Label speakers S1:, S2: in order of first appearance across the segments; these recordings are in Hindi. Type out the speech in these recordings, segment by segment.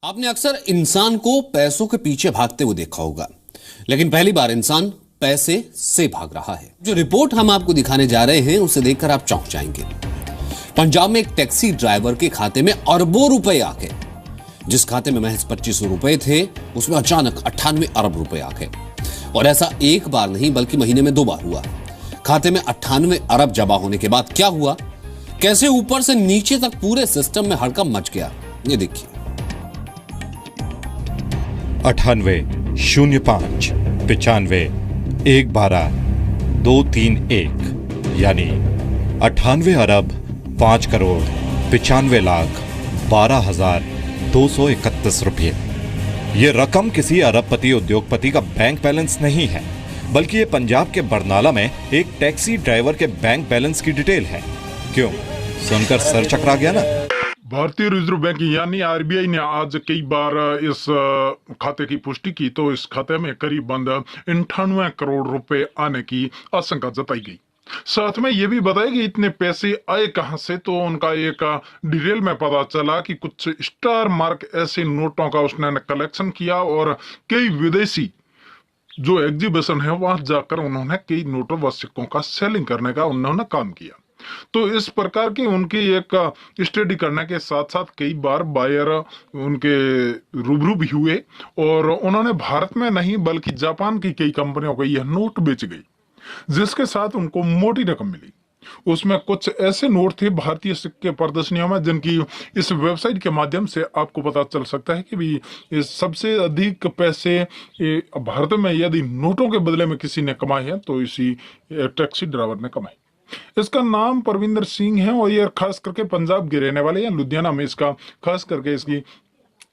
S1: आपने अक्सर इंसान को पैसों के पीछे भागते हुए देखा होगा, लेकिन पहली बार इंसान पैसे से भाग रहा है। जो रिपोर्ट हम आपको दिखाने जा रहे हैं उसे देखकर आप चौंक जाएंगे। पंजाब में एक टैक्सी ड्राइवर के खाते में अरबों रुपए आ गए। जिस खाते में महज 2500 रुपए थे, उसमें अचानक 98 अरब रुपए आ गए। और ऐसा एक बार नहीं बल्कि महीने में 2 बार हुआ। खाते में 98 अरब जमा होने के बाद क्या हुआ, कैसे ऊपर से नीचे तक पूरे सिस्टम में हड़कंप मच गया, ये देखिए।
S2: 9805 95 112 231 यानी 98 अरब 5 करोड़ 95 लाख 12,231 रुपये। ये रकम किसी अरबपति उद्योगपति का बैंक बैलेंस नहीं है, बल्कि ये पंजाब के बरनाला में एक टैक्सी ड्राइवर के बैंक बैलेंस की डिटेल है। क्यों, सुनकर सर चकरा गया ना?
S3: भारतीय रिजर्व बैंक यानी आरबीआई ने आज कई बार इस खाते की पुष्टि की तो इस खाते में करीबन 98 करोड़ रुपए आने की आशंका जताई गई। साथ में यह भी बताया कि इतने पैसे आए कहां से, तो उनका एक डिटेल में पता चला कि कुछ स्टार मार्क ऐसे नोटों का उसने कलेक्शन किया और कई विदेशी जो एग्जीबिशन है वहां जाकर उन्होंने कई नोटों व सिक्कों का सेलिंग करने का उन्होंने काम किया। तो इस प्रकार की उनकी एक स्टडी करने के साथ साथ कई बार बायर उनके रूबरू भी हुए और उन्होंने भारत में नहीं बल्कि जापान की कई कंपनियों को यह नोट बेच गई, जिसके साथ उनको मोटी रकम मिली। उसमें कुछ ऐसे नोट थे भारतीय सिक्के प्रदर्शनियों में जिनकी इस वेबसाइट के माध्यम से आपको पता चल सकता है कि भी इस सबसे अधिक पैसे भारत में यदि नोटों के बदले में किसी ने कमाए हैं तो इसी टैक्सी ड्राइवर ने कमाए। इसका नाम परविंदर सिंह है और ये खास करके पंजाब के रहने वाले हैं। लुधियाना में इसका खास करके इसकी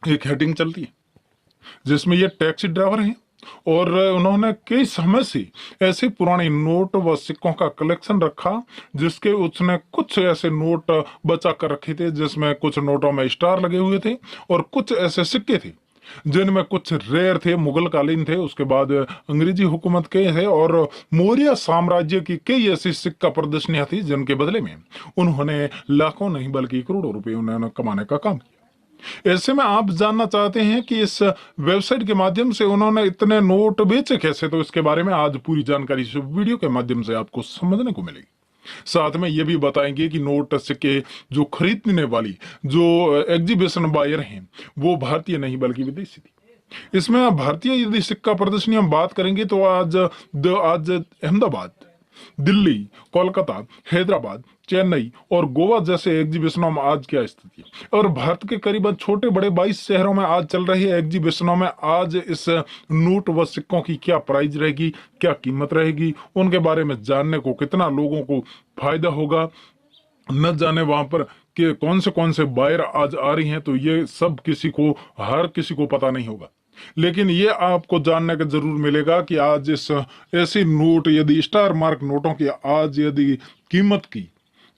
S3: एक हेडिंग चलती है जिसमें ये टैक्सी ड्राइवर हैं और उन्होंने कई समय से ऐसे पुराने नोट व सिक्कों का कलेक्शन रखा, जिसके उसने कुछ ऐसे नोट बचा कर रखे थे जिसमें कुछ नोटों में स्टार लगे हुए थे और कुछ ऐसे सिक्के थे जिनमें कुछ रेयर थे, मुगल कालीन थे, उसके बाद अंग्रेजी हुकूमत के है और मौर्य साम्राज्य की कई ऐसी सिक्का प्रदर्शनियां थी जिनके बदले में उन्होंने लाखों नहीं बल्कि करोड़ों रुपए उन्होंने कमाने का काम किया। ऐसे में आप जानना चाहते हैं कि इस वेबसाइट के माध्यम से उन्होंने इतने नोट बेचे कैसे, तो इसके बारे में आज पूरी जानकारी इस वीडियो के माध्यम से आपको समझने को मिलेगी। साथ में यह भी बताएंगे कि नोट सिक्के जो खरीदने वाली जो एग्जीबिशन बायर हैं वो भारतीय नहीं बल्कि विदेशी थी। इसमें भारतीय यदि सिक्का प्रदर्शनी हम बात करेंगे तो आज अहमदाबाद, दिल्ली, कोलकाता, हैदराबाद, चेन्नई और गोवा जैसे एग्जीबिशनों में आज क्या स्थिति है और भारत के करीबन छोटे बड़े 22 शहरों में आज चल रही एग्जीबिशनों में आज इस नोट व सिक्कों की क्या प्राइस रहेगी, क्या कीमत रहेगी, उनके बारे में जानने को कितना लोगों को फायदा होगा। न जाने वहां पर कि कौन से बायर आज आ रही हैं, तो ये सब हर किसी को पता नहीं होगा, लेकिन ये आपको जानने का जरूर मिलेगा कि आज इस ऐसे नोट यदि स्टार मार्क नोटों की आज यदि कीमत की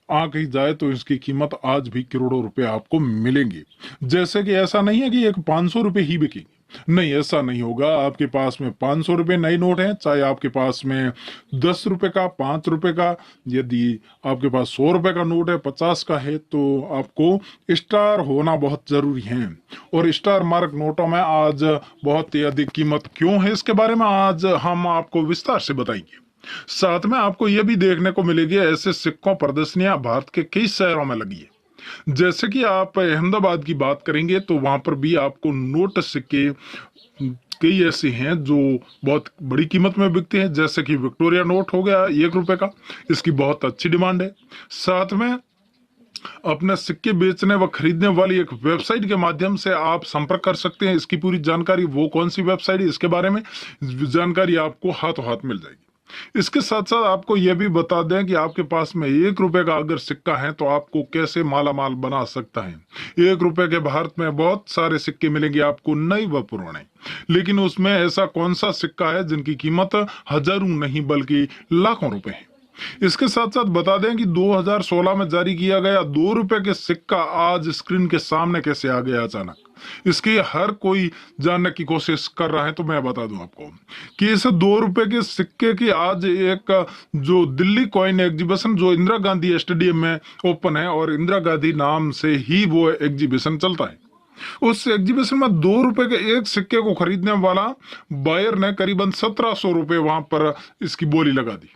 S3: आंकी जाए तो इसकी कीमत आज भी करोड़ों रुपए आपको मिलेंगे। जैसे कि ऐसा नहीं है कि एक 500 रुपए ही बिकेंगे, नहीं, ऐसा नहीं होगा। आपके पास में 500 रुपए नई नोट है, चाहे आपके पास में 10 रुपए का, 5 रुपए का, यदि आपके पास 100 रुपए का नोट है, 50 का है, तो आपको स्टार होना बहुत जरूरी है। और स्टार मार्क नोटों में आज बहुत ही अधिक कीमत क्यों है, इसके बारे में आज हम आपको विस्तार से बताएंगे। साथ में आपको यह भी देखने को मिलेगी ऐसे सिक्कों प्रदर्शनियां भारत के कई शहरों में लगी है। जैसे कि आप अहमदाबाद की बात करेंगे तो वहां पर भी आपको नोट सिक्के कई ऐसे हैं जो बहुत बड़ी कीमत में बिकते हैं, जैसे कि विक्टोरिया नोट हो गया 1 रुपए का, इसकी बहुत अच्छी डिमांड है। साथ में अपने सिक्के बेचने व खरीदने वाली एक वेबसाइट के माध्यम से आप संपर्क कर सकते हैं। इसकी पूरी जानकारी वो कौन सी वेबसाइट है, इसके बारे में जानकारी आपको हाथों हाथ मिल जाएगी। इसके साथ साथ आपको यह भी बता दें कि आपके पास में 1 रुपए का अगर सिक्का है तो आपको कैसे माला माल बना सकता है। 1 रुपए के भारत में बहुत सारे सिक्के मिलेंगे आपको, नए व पुराने, लेकिन उसमें ऐसा कौन सा सिक्का है जिनकी कीमत हजारों नहीं बल्कि लाखों रुपए है। इसके साथ साथ बता दें कि 2016 में जारी किया गया 2 रुपए के सिक्का आज स्क्रीन के सामने कैसे आ गया अचानक, इसकी हर कोई जानने की कोशिश कर रहा है। तो मैं बता दूं आपको कि इस 2 रुपए के सिक्के की आज एक जो दिल्ली कॉइन एग्जीबिशन जो इंदिरा गांधी स्टेडियम में ओपन है और इंदिरा गांधी नाम से ही वो एग्जीबिशन चलता है, उस एग्जीबिशन में 2 रुपए के एक सिक्के को खरीदने वाला बायर ने करीबन 1700 रुपए वहां पर इसकी बोली लगा दी।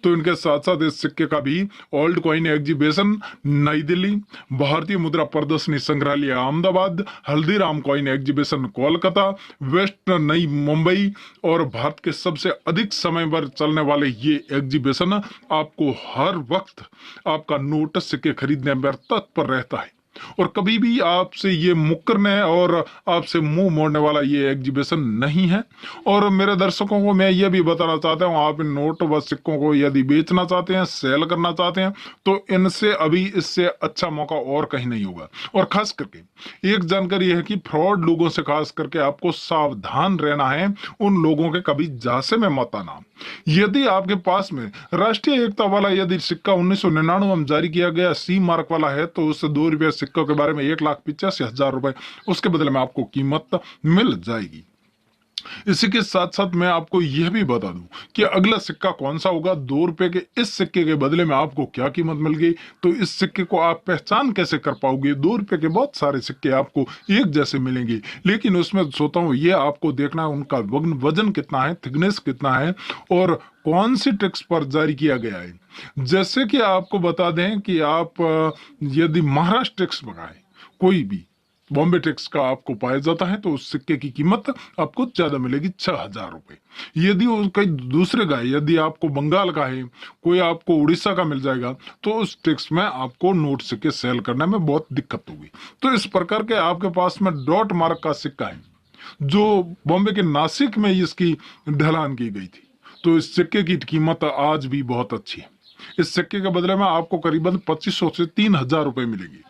S3: तो इनके साथ साथ इस सिक्के का भी ओल्ड कॉइन एग्जीबिशन नई दिल्ली, भारतीय मुद्रा प्रदर्शनी संग्रहालय Ahmedabad, Haldiram coin exhibition Kolkata, west नई मुंबई और भारत के सबसे अधिक समय पर चलने वाले ये एग्जीबिशन आपको हर वक्त आपका नोट सिक्के खरीदने पर तत्पर रहता है और कभी भी आपसे ये मुकरने और आपसे मुंह मोड़ने वाला ये एग्जीबिशन नहीं है। और मेरे दर्शकों को मैं ये भी बताना चाहता हूँ, आप इन नोट व सिक्कों को यदि बेचना चाहते हैं, सेल करना चाहते हैं, तो इनसे अभी इससे अच्छा मौका और कहीं नहीं होगा। और खास करके एक जानकारी है कि फ्रॉड लोगों से खास करके आपको सावधान रहना है, उन लोगों के कभी झांसे में मत आना। यदि आपके पास में राष्ट्रीय एकता वाला यदि सिक्का 1999 में जारी किया गया सी मार्क वाला है, तो उससे 2 रुपये सिक्कों के बारे में 1,85,000 रुपए उसके बदले में आपको कीमत मिल जाएगी। इसी के साथ साथ मैं आपको यह भी बता दूं कि अगला सिक्का कौन सा होगा। 2 रुपए के इस सिक्के के बदले में आपको क्या कीमत मिल गई, तो इस सिक्के को आप पहचान कैसे कर पाओगे। 2 रुपए के बहुत सारे सिक्के आपको एक जैसे मिलेंगे, लेकिन उसमें सोचता हूं ये आपको देखना है उनका वजन कितना है, थिकनेस कितना है और कौन सी टैक्स पर जारी किया गया है। जैसे कि आपको बता दें कि आप यदि महाराष्ट्र टैक्स मंगाए, कोई भी बॉम्बे टैक्स का आपको पाया जाता है, तो उस सिक्के की कीमत आपको ज्यादा मिलेगी 6,000 रुपए। यदि कई दूसरे का है, यदि आपको बंगाल का है, कोई आपको उड़ीसा का मिल जाएगा, तो उस टैक्स में आपको नोट सिक्के सेल करने में बहुत दिक्कत होगी। तो इस प्रकार के आपके पास में डॉट मार्क का सिक्का है जो बॉम्बे के नासिक में इसकी ढलान की गई थी, तो इस सिक्के की कीमत आज भी बहुत अच्छी है। इस सिक्के के बदले में आपको करीबन 2500 से 3,000 रुपए मिलेगी,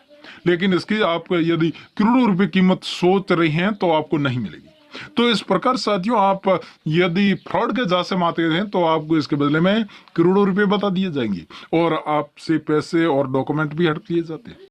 S3: लेकिन इसकी आप यदि करोड़ों रुपए कीमत सोच रही हैं तो आपको नहीं मिलेगी। तो इस प्रकार साथियों, आप यदि फ्रॉड के झांसे में आते हैं तो आपको इसके बदले में करोड़ों रुपए बता दिए जाएंगे और आपसे पैसे और डॉक्यूमेंट भी हड़प लिए जाते हैं।